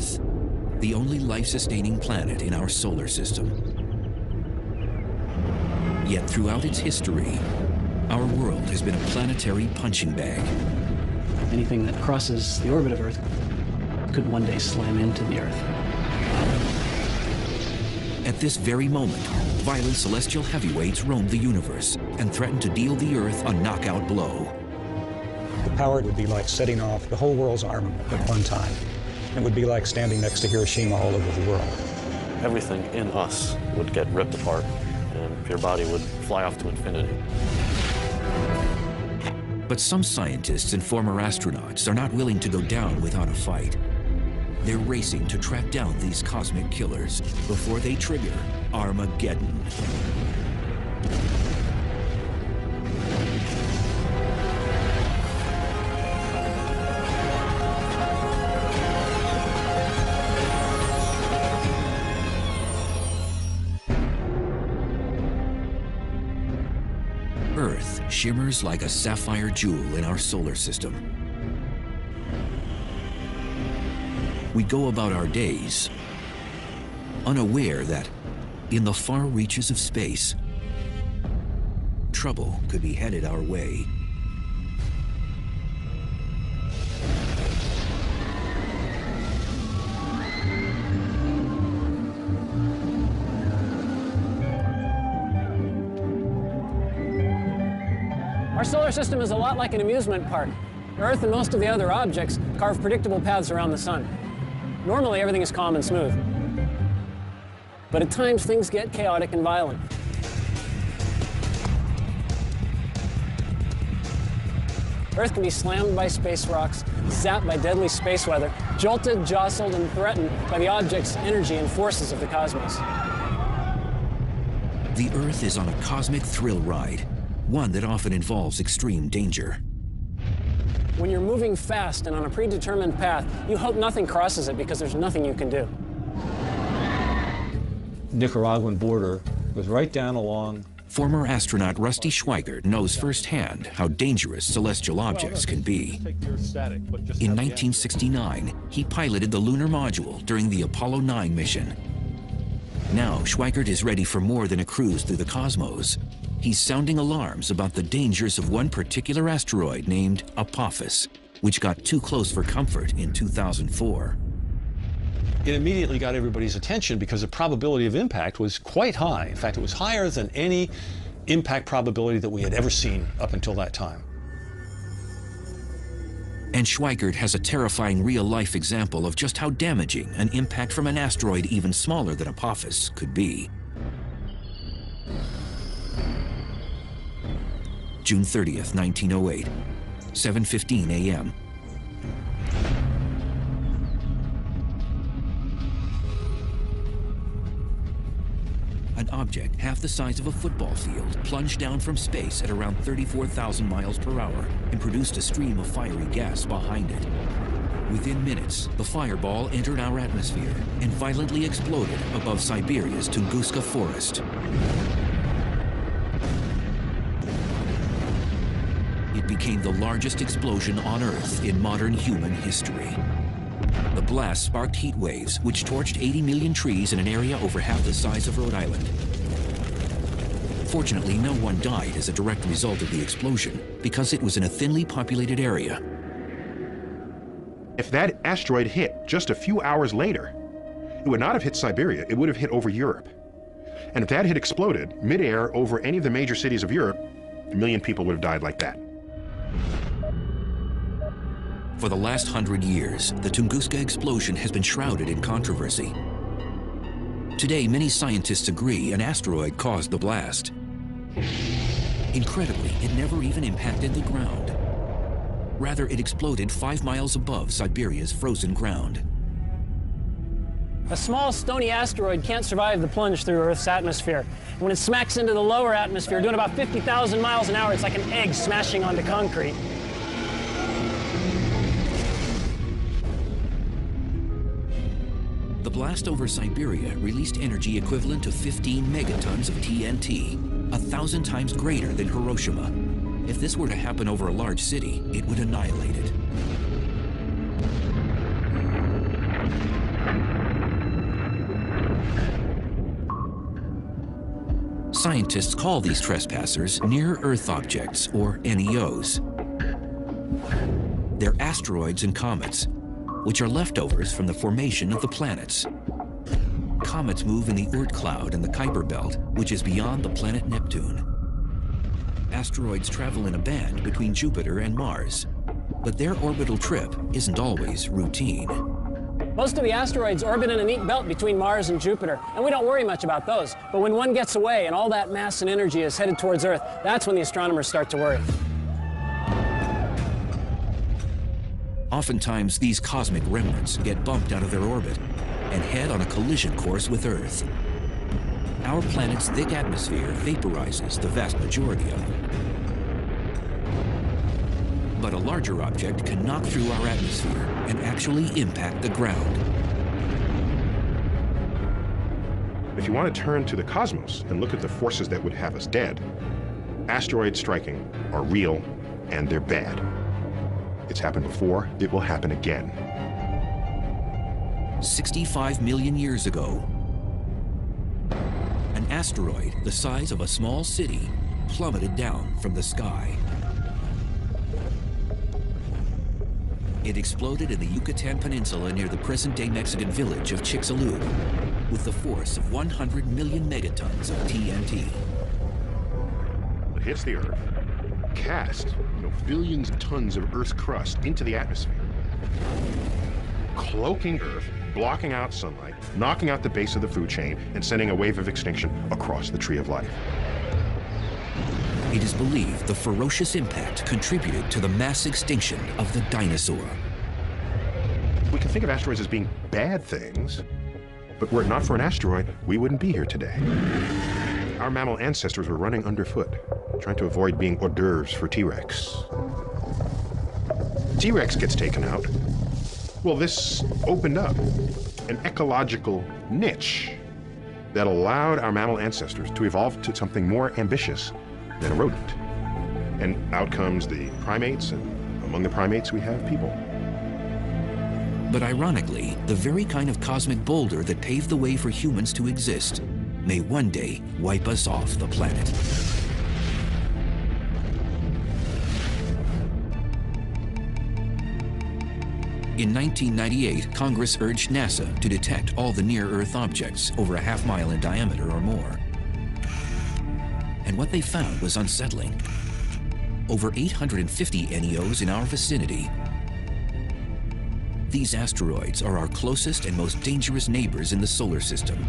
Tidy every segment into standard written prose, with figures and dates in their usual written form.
Earth, the only life-sustaining planet in our solar system. Yet throughout its history, our world has been a planetary punching bag. Anything that crosses the orbit of Earth could one day slam into the Earth. At this very moment, violent celestial heavyweights roam the universe and threaten to deal the Earth a knockout blow. The power would be like setting off the whole world's armament at one time. It would be like standing next to Hiroshima all over the world. Everything in us would get ripped apart, and your body would fly off to infinity. But some scientists and former astronauts are not willing to go down without a fight. They're racing to track down these cosmic killers before they trigger Armageddon. Earth shimmers like a sapphire jewel in our solar system. We go about our days unaware that in the far reaches of space, trouble could be headed our way. Our solar system is a lot like an amusement park. Earth and most of the other objects carve predictable paths around the sun. Normally, everything is calm and smooth. But at times, things get chaotic and violent. Earth can be slammed by space rocks, zapped by deadly space weather, jolted, jostled, and threatened by the objects, energy, and forces of the cosmos. The Earth is on a cosmic thrill ride, one that often involves extreme danger. When you're moving fast and on a predetermined path, you hope nothing crosses it because there's nothing you can do. Nicaraguan border was right down along. Former astronaut Rusty Schweickart knows firsthand how dangerous celestial objects can be. In 1969, he piloted the lunar module during the Apollo 9 mission. Now, Schweickart is ready for more than a cruise through the cosmos. He's sounding alarms about the dangers of one particular asteroid named Apophis, which got too close for comfort in 2004. It immediately got everybody's attention because the probability of impact was quite high. In fact, it was higher than any impact probability that we had ever seen up until that time. And Schweickart has a terrifying real-life example of just how damaging an impact from an asteroid even smaller than Apophis could be. June 30th, 1908, 7:15 a.m. An object half the size of a football field plunged down from space at around 34,000 miles per hour and produced a stream of fiery gas behind it. Within minutes, the fireball entered our atmosphere and violently exploded above Siberia's Tunguska forest. It became the largest explosion on Earth in modern human history. The blast sparked heat waves, which torched 80 million trees in an area over half the size of Rhode Island. Fortunately, no one died as a direct result of the explosion, because it was in a thinly populated area. If that asteroid hit just a few hours later, it would not have hit Siberia, it would have hit over Europe. And if that had exploded midair over any of the major cities of Europe, 1 million people would have died like that. For the last 100 years, the Tunguska explosion has been shrouded in controversy. Today, many scientists agree an asteroid caused the blast. Incredibly, it never even impacted the ground. Rather, it exploded 5 miles above Siberia's frozen ground. A small stony asteroid can't survive the plunge through Earth's atmosphere. When it smacks into the lower atmosphere, doing about 50,000 miles an hour, it's like an egg smashing onto concrete. The blast over Siberia released energy equivalent to 15 megatons of TNT, 1,000 times greater than Hiroshima. If this were to happen over a large city, it would annihilate it. Scientists call these trespassers near-Earth objects, or NEOs. They're asteroids and comets, which are leftovers from the formation of the planets. Comets move in the Oort cloud and the Kuiper belt, which is beyond the planet Neptune. Asteroids travel in a band between Jupiter and Mars, but their orbital trip isn't always routine. Most of the asteroids orbit in a neat belt between Mars and Jupiter, and we don't worry much about those. But when one gets away and all that mass and energy is headed towards Earth, that's when the astronomers start to worry. Oftentimes, these cosmic remnants get bumped out of their orbit and head on a collision course with Earth. Our planet's thick atmosphere vaporizes the vast majority of them. But a larger object can knock through our atmosphere and actually impact the ground. If you want to turn to the cosmos and look at the forces that would have us dead, asteroids striking are real and they're bad. It's happened before, it will happen again. 65 million years ago, an asteroid the size of a small city plummeted down from the sky. It exploded in the Yucatan Peninsula near the present-day Mexican village of Chicxulub with the force of 100 million megatons of TNT. It hits the Earth, cast billions of tons of Earth's crust into the atmosphere, cloaking Earth, blocking out sunlight, knocking out the base of the food chain, and sending a wave of extinction across the tree of life. It is believed the ferocious impact contributed to the mass extinction of the dinosaur. We can think of asteroids as being bad things, but were it not for an asteroid, we wouldn't be here today. Our mammal ancestors were running underfoot, trying to avoid being hors d'oeuvres for T-Rex. T-Rex gets taken out. Well, this opened up an ecological niche that allowed our mammal ancestors to evolve to something more ambitious than a rodent. And out comes the primates, and among the primates we have people. But ironically, the very kind of cosmic boulder that paved the way for humans to exist may one day wipe us off the planet. In 1998, Congress urged NASA to detect all the near-Earth objects over a half-mile in diameter or more. And what they found was unsettling. Over 850 NEOs in our vicinity. These asteroids are our closest and most dangerous neighbors in the solar system.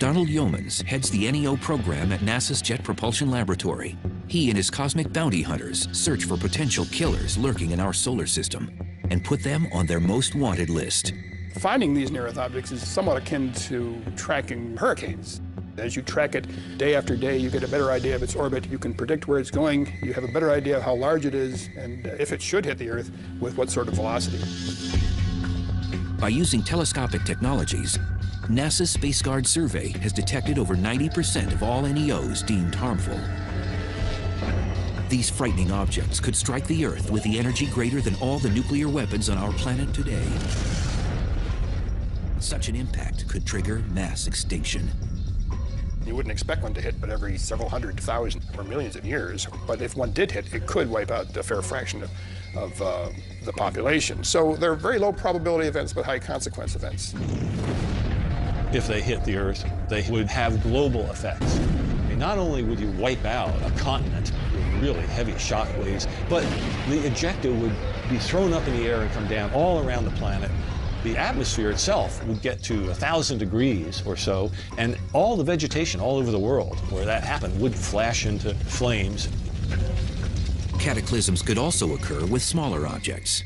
Donald Yeomans heads the NEO program at NASA's Jet Propulsion Laboratory. He and his cosmic bounty hunters search for potential killers lurking in our solar system and put them on their most wanted list. Finding these near-Earth objects is somewhat akin to tracking hurricanes. As you track it day after day, you get a better idea of its orbit. You can predict where it's going. You have a better idea of how large it is and if it should hit the Earth, with what sort of velocity. By using telescopic technologies, NASA's Space Guard survey has detected over 90% of all NEOs deemed harmful. These frightening objects could strike the Earth with the energy greater than all the nuclear weapons on our planet today. Such an impact could trigger mass extinction. You wouldn't expect one to hit but every several hundred thousand or millions of years. But if one did hit, it could wipe out a fair fraction of the population. So they're very low probability events, but high consequence events. If they hit the Earth, they would have global effects. I mean, not only would you wipe out a continent with really heavy shock waves, but the ejecta would be thrown up in the air and come down all around the planet. The atmosphere itself would get to 1,000 degrees or so, and all the vegetation all over the world where that happened would flash into flames. Cataclysms could also occur with smaller objects.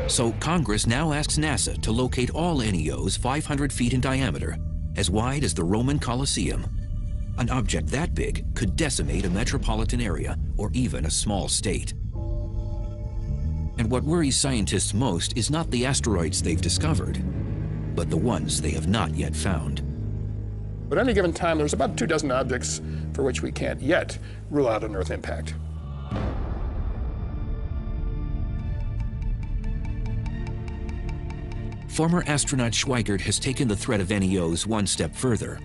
So Congress now asks NASA to locate all NEOs 500 feet in diameter, as wide as the Roman Colosseum. An object that big could decimate a metropolitan area or even a small state. And what worries scientists most is not the asteroids they've discovered, but the ones they have not yet found. At any given time, there's about 24 objects for which we can't yet rule out an Earth impact. former astronaut Schweikert has taken the threat of NEOs one step further.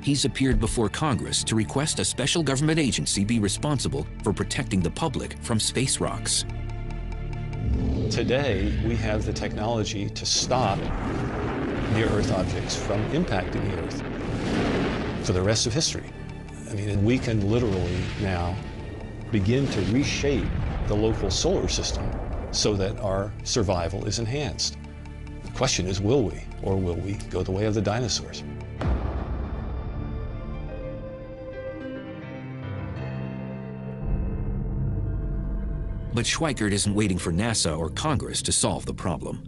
He's appeared before Congress to request a special government agency be responsible for protecting the public from space rocks. Today, we have the technology to stop near-Earth objects from impacting the Earth for the rest of history. I mean, we can literally now begin to reshape the local solar system so that our survival is enhanced. The question is, will we? Or will we go the way of the dinosaurs? But Schweikert isn't waiting for NASA or Congress to solve the problem.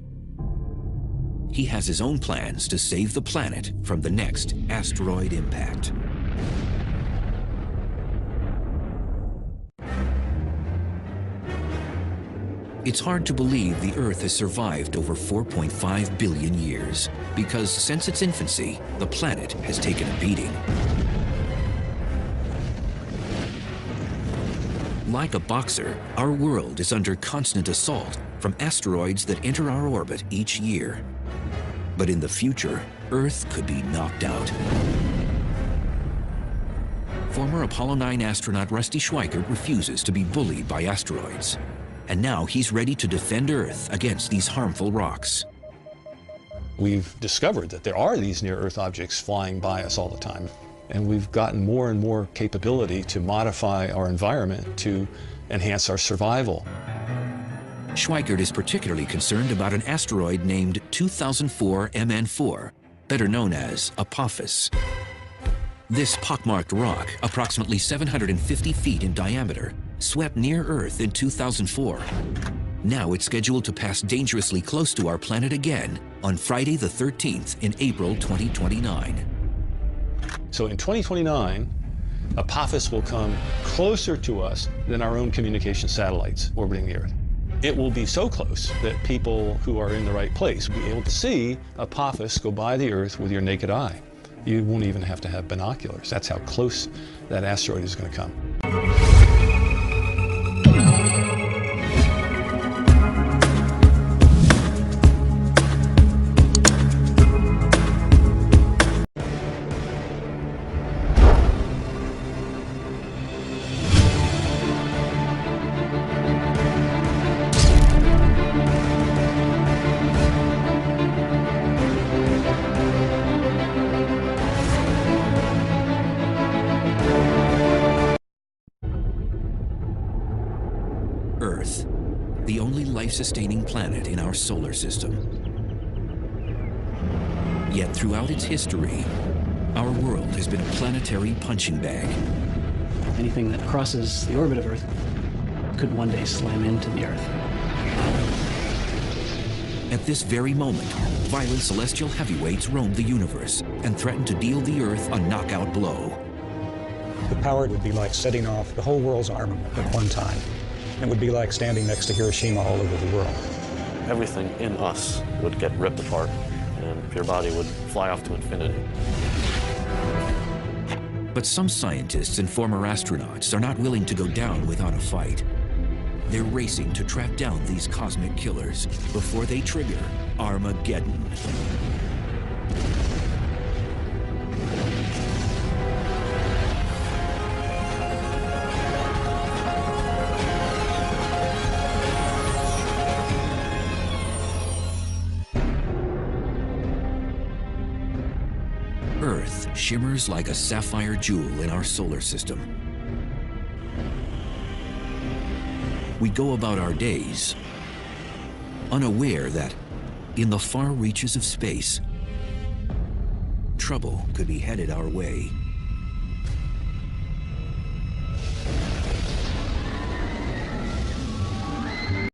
He has his own plans to save the planet from the next asteroid impact. It's hard to believe the Earth has survived over 4.5 billion years, because since its infancy, the planet has taken a beating. Like a boxer, our world is under constant assault from asteroids that enter our orbit each year. But in the future, Earth could be knocked out. Former Apollo 9 astronaut Rusty Schweikert refuses to be bullied by asteroids. And now he's ready to defend Earth against these harmful rocks. We've discovered that there are these near-Earth objects flying by us all the time. And we've gotten more and more capability to modify our environment to enhance our survival. Schweikert is particularly concerned about an asteroid named 2004 MN4, better known as Apophis. This pockmarked rock, approximately 750 feet in diameter, swept near Earth in 2004. Now it's scheduled to pass dangerously close to our planet again on Friday the 13th in April 2029. So in 2029, Apophis will come closer to us than our own communication satellites orbiting the Earth. It will be so close that people who are in the right place will be able to see Apophis go by the Earth with your naked eye. You won't even have to have binoculars. That's how close that asteroid is going to come. Earth, the only life-sustaining planet in our solar system. Yet throughout its history, our world has been a planetary punching bag. Anything that crosses the orbit of Earth could one day slam into the Earth. At this very moment, violent celestial heavyweights roam the universe and threaten to deal the Earth a knockout blow. The power would be like setting off the whole world's armament at one time. It would be like standing next to Hiroshima all over the world. Everything in us would get ripped apart, and your body would fly off to infinity. But some scientists and former astronauts are not willing to go down without a fight. They're racing to track down these cosmic killers before they trigger Armageddon. Earth shimmers like a sapphire jewel in our solar system. We go about our days unaware that in the far reaches of space, trouble could be headed our way.